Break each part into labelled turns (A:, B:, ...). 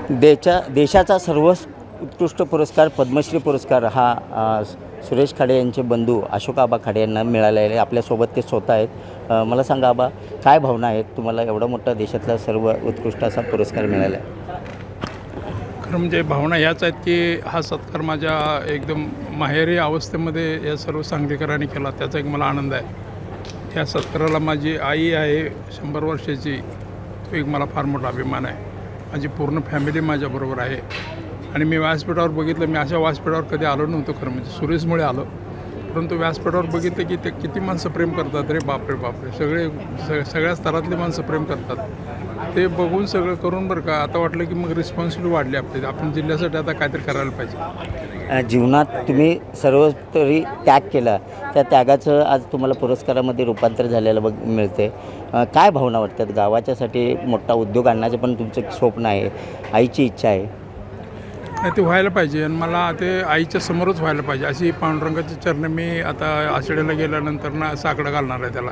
A: देशाचा उत्कृष्ट पुरस्कार पद्मश्री पुरस्कार हा सुरेश खाडे यांचे बंधू अशोक आबा खाडे यांना मिळालेले आहे. आपल्यासोबत ते स्वतः आहेत. मला सांगा आबा, काय भावना आहेत तुम्हाला एवढा मोठा देशातला सर्व उत्कृष्ट असा पुरस्कार मिळाला आहे?
B: खरं म्हणजे भावना ह्याच आहेत की हा सत्कार माझ्या एकदम माहेरी अवस्थेमध्ये या सर्व सांगलीकरांनी केला, त्याचा एक मला आनंद आहे. या सत्काराला माझी आई आहे 100 वर्षाची, तो एक मला फार मोठा अभिमान आहे. माझी पूर्ण फॅमिली माझ्याबरोबर आहे आणि मी व्यासपीठावर बघितलं, मी अशा व्यासपीठावर कधी आलो नव्हतो खरं म्हणजे, सुरेशमुळे आलो. परंतु व्यासपीठावर बघितलं की ते किती माणसं प्रेम करतात रे, बापरे बापरे, सगळ्या स्तरातली माणसं प्रेम करतात. ते बघून सगळं करून बरं का आता वाटलं की मग रिस्पॉन्सिबिलिटी वाढली आपली, आपण जिल्ह्यासाठी आता काहीतरी करायला पाहिजे.
A: जीवनात तुम्ही सर्व तरी त्याग केला, त्या त्यागाचं आज तुम्हाला पुरस्कारामध्ये रूपांतर झालेलं मिळते. काय भावना वाटतात? गावाच्यासाठी मोठा उद्योग आणण्याचं पण तुमचं स्वप्न आहे, आईची इच्छा आहे.
B: ते व्हायला पाहिजे आणि मला ते आईच्या समोरच व्हायला पाहिजे अशी पांडुरंगाची चरण मी आता आषाढीला गेल्यानंतर ना साकडं घालणार आहे त्याला.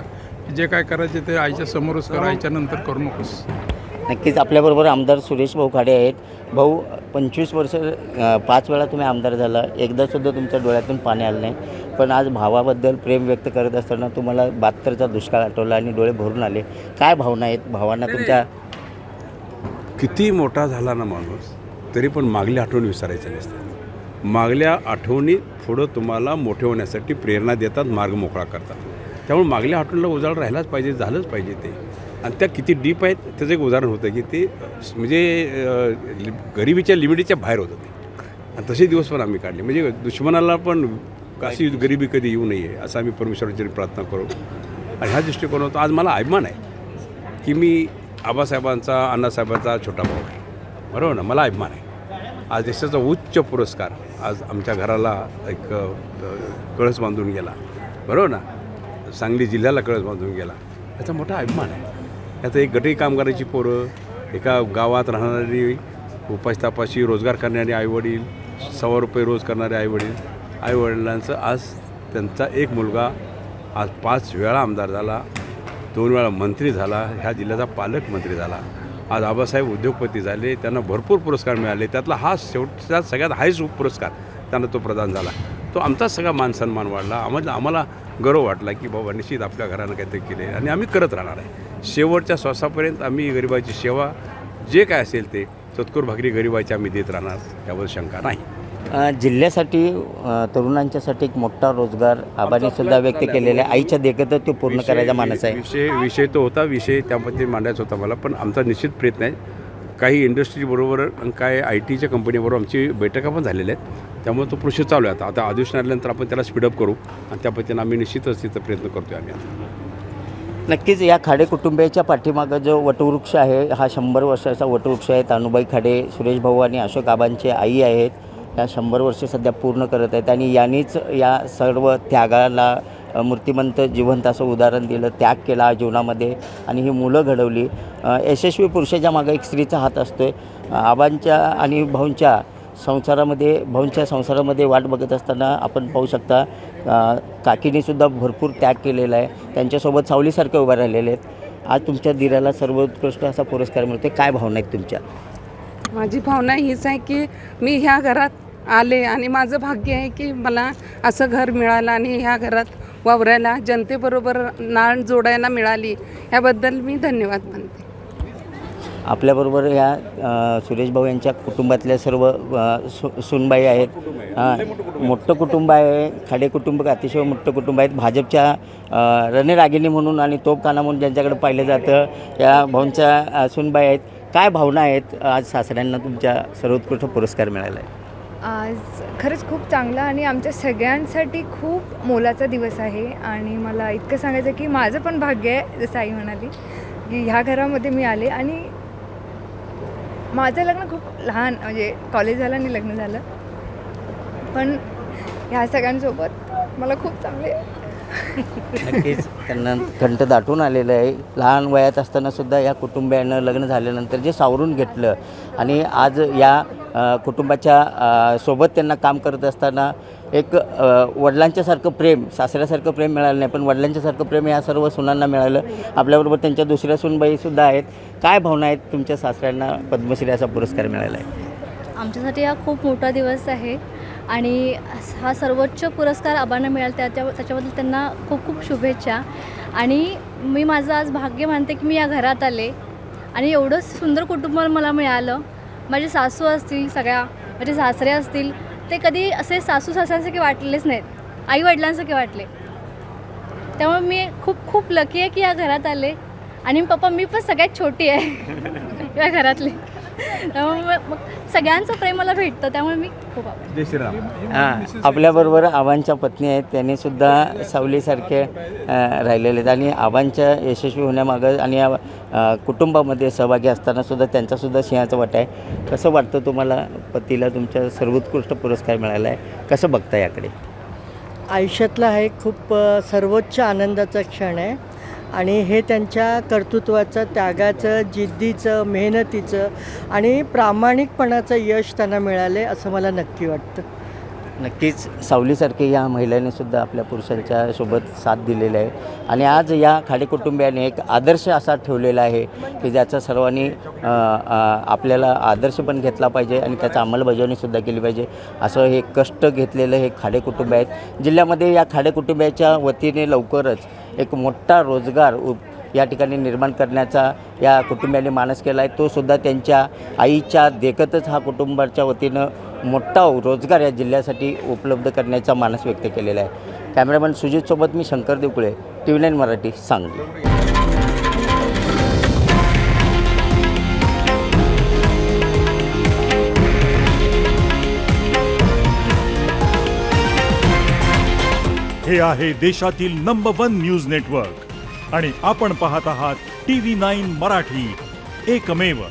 B: जे काय करायचे ते आईच्या समोरच कर, आईच्या नंतर करू नकोस.
A: नक्कीच आपल्याबरोबर आमदार सुरेश भाऊ खाडे आहेत. भाऊ, 25 वर्ष 5 वेळा तुम्ही आमदार झाला, एकदासुद्धा तुमच्या डोळ्यातून पाणी आलं नाही, पण आज भावाबद्दल प्रेम व्यक्त करत असताना तुम्हाला 72चा दुष्काळ आठवला आणि डोळे भरून आले. काय भावना आहेत भावांना तुमच्या?
C: किती मोठा झाला ना माणूस तरी पण मागल्या आठवणी विसरायच्या नसतात. मागल्या आठवणी पुढं तुम्हाला मोठे होण्यासाठी प्रेरणा देतात, मार्ग मोकळा करतात. त्यामुळे मागल्या आठवणीला उजाळ राहिलाच पाहिजे, झालंच पाहिजे ते. आणि त्या किती डीप आहेत त्याचं एक उदाहरण होतं की ते म्हणजे गरिबीच्या लिमिटच्या बाहेर होतं ते. आणि तसे दिवस पण आम्ही काढले, म्हणजे दुश्मनाला पण अशी गरिबी कधी येऊ नये असं आम्ही परमेश्वराची प्रार्थना करू. आणि ह्या दृष्टिकोनातून आज मला अभिमान आहे की मी आबासाहेबांचा, अण्णासाहेबांचा छोटा भाऊ आहे, बरोबर ना. मला अभिमान आहे. आज देशाचा उच्च पुरस्कार आज आमच्या घराला एक कळस बांधून गेला, बरोबर ना. सांगली जिल्ह्याला कळस बांधून गेला, याचा मोठा अभिमान आहे. याचा एक गटरी कामगाराची पोरं, एका गावात राहणारी उपासतापाशी रोजगार करणारी आईवडील, ₹100 रोज करणारे आईवडिलांचं आज त्यांचा एक मुलगा आज 5 वेळा आमदार झाला, 2 वेळा मंत्री झाला, ह्या जिल्ह्याचा पालकमंत्री झाला. आज आबासाहेब उद्योगपती झाले, त्यांना भरपूर पुरस्कार मिळाले. त्यातला हा शेवटचा सगळ्यात हायस्ट पुरस्कार त्यांना तो प्रदान झाला. तो आमचा सगळा मानसन्मान वाढला. आम्हाला गर्व वाटला की बाबा निश्चित आपल्या घरानं काहीतरी केले आणि आम्ही करत राहणार आहे. शेवटच्या श्वासापर्यंत आम्ही गरिबाची सेवा जे काय असेल ते चतकोर भाकरी गरिबाची आम्ही देत राहणार, त्यावर शंका नाही.
A: जिल्ह्यासाठी तरुणांच्यासाठी एक मोठा रोजगार आबांनी सुद्धा व्यक्त केलेला आहे. आईच्या देखत तो पूर्ण करायचा मानस आहे.
C: विषय तो होता, विषय त्यामध्ये मांडायचा होता मला, पण आमचा निश्चित प्रयत्न आहे. काही इंडस्ट्रीबरोबर आणि काय IT च्या कंपनीबरोबर आमची बैठका पण झालेल्या आहेत, त्यामुळे तो प्रोसेस चालू आहे. आता अधिवेशन आल्यानंतर आपण त्याला स्पीडअप करू आणि त्या पद्धतीने आम्ही निश्चितच तिथं प्रयत्न करतो आम्ही आता.
A: नक्कीच या खाडे कुटुंबियाच्या पाठीमागं जो वटवृक्ष आहे हा 100 वर्षाचा वटवृक्ष आहे. तानुबाई खाडे, सुरेश भाऊ आणि अशोक आबांचे आई आहेत. या 100 वर्ष सध्या पूर्ण करत आहेत आणि यांनीच या सर्व त्यागाला मूर्तिमंत जिवंत असं उदाहरण दिलं. त्याग केला जीवनामध्ये आणि ही मुलं घडवली. यशस्वी पुरुषाच्या मागं एक स्त्रीचा हात असतो आहे. आबांच्या आणि भाऊंच्या संसारामध्ये वाट बघत असताना आपण पाहू शकता काकीनीसुद्धा भरपूर त्याग केलेला आहे. त्यांच्यासोबत सावलीसारखे उभे राहिलेले आहेत. आज तुमच्या दिराला सर्वोत्कृष्ट असा पुरस्कार मिळतो. काय भावना आहेत तुमच्या?
D: माझी भावना हीच आहे की मी ह्या घरात आले आणि माझं भाग्य आहे की मला असं घर मिळालं आणि ह्या घरात वावरायला जनतेबरोबर नाळ जोडायला मिळाली, ह्याबद्दल मी धन्यवाद मानते.
A: आपल्याबरोबर या सुरेश भाऊ यांच्या कुटुंबातल्या सर्व सूनबाई आहेत. मोठं कुटुंब आहे. खाडे कुटुंब अतिशय मोठं कुटुंब आहेत. भाजपच्या रणरागिणी म्हणून आणि तोफखाना म्हणून ज्यांच्याकडे पाहिलं जातं या भाऊंच्या सूनबाई आहेत. काय भावना आहेत? आज सासऱ्यांना तुमच्या सर्वोत्कृष्ट पुरस्कार मिळाला आहे.
E: आज खरंच खूप चांगला आणि आमच्या सगळ्यांसाठी खूप मोलाचा दिवस आहे. आणि मला इतकं सांगायचं की माझं पण भाग्य आहे, जसं आई म्हणाली की ह्या घरामध्ये मी आले. आणि माझं लग्न खूप लहान, म्हणजे कॉलेज झालं आणि लग्न झालं, पण ह्या सगळ्यांसोबत मला खूप चांगले
A: नक्कीच त्यांना कंठ दाटून आलेलं आहे. लहान वयात असतानासुद्धा या कुटुंबियानं लग्न झाल्यानंतर जे सावरून घेतलं आणि आज या कुटुंबाच्या सोबत त्यांना काम करत असताना एक वडिलांच्यासारखं प्रेम, सासऱ्यासारखं प्रेम मिळालं नाही, पण वडिलांच्यासारखं प्रेम या सर्व सुनांना मिळालं. आपल्याबरोबर त्यांच्या दुसऱ्या सूनबाईसुद्धा आहेत. काय भावना आहेत तुमच्या सासऱ्यांना पद्मश्री असा पुरस्कार मिळाला आहे?
F: आमच्यासाठी हा खूप मोठा दिवस आहे आणि हा सर्वोच्च पुरस्कार आबांना मिळाला त्याच्याबद्दल त्यांना खूप खूप शुभेच्छा. आणि मी माझं आज भाग्य मानते की मी या घरात आले आणि एवढं सुंदर कुटुंब मला मिळालं. माझे सासू असतील, सगळ्या माझे सासरे असतील, ते कधी असे सासू सासऱ्यांसारखे वाटलेच नाहीत, आईवडिलांसारखे वाटले. त्यामुळे मी खूप खूप लकी आहे की या घरात आले. आणि पप्पा, मी पण सगळ्यात छोटी आहे या घरातली, त्यामुळे मग सगळ्यांचं प्रेम मला भेटतं, त्यामुळे मी खूप आवडते.
C: जय श्रीराम.
A: हां, आपल्याबरोबर आबांच्या पत्नी आहेत. त्यांनीसुद्धा सावलीसारखे राहिलेले आहेत आणि आबांच्या यशस्वी होण्यामागं आणि या कुटुंबामध्ये सहभागी असतानासुद्धा त्यांचासुद्धा सिंहाचा वाटा आहे. कसं वाटतं तुम्हाला पतीला तुमच्या सर्वोत्कृष्ट पुरस्कार मिळाला आहे? कसं बघता याकडे?
G: आयुष्यातला हा एक खूप सर्वोच्च आनंदाचा क्षण आहे आणि हे त्यांच्या कर्तृत्वाचं, त्यागाचं, जिद्दीचं, मेहनतीचं आणि प्रामाणिकपणाचं यश त्यांना मिळाले असं मला नक्की वाटतं.
A: नक्कीच सावलीसारखे या महिलांनीसुद्धा आपल्या पुरुषांच्या सोबत साथ दिलेला आहे आणि आज या खाडे कुटुंबियाने एक आदर्श असा ठेवलेला आहे की ज्याचा सर्वांनी आपल्याला आदर्श पण घेतला पाहिजे आणि त्याचा अंमलबजावणीसुद्धा केली पाहिजे. असं हे कष्ट घेतलेलं हे खाडे कुटुंब आहेत. जिल्ह्यामध्ये या खाडे कुटुंबियाच्या वतीने लवकरच एक मोठा रोजगार या ठिकाणी निर्माण करण्याचा या कुटुंबियांनी मानस केला आहे. तो सुद्धा त्यांच्या आईच्या देखतच हा कुटुंबाच्या वतीनं मोठा रोजगार या जिल्ह्यासाठी उपलब्ध करण्याचा मानस व्यक्त केलेला आहे. कॅमेरामॅन सुजितसोबत मी शंकर देवकुळे, TV9 मराठी, सांगली.
H: हे आहे देशातील नंबर 1 न्यूज नेटवर्क आणि आपण पाहत आहात TV9 मराठी, एकमेव.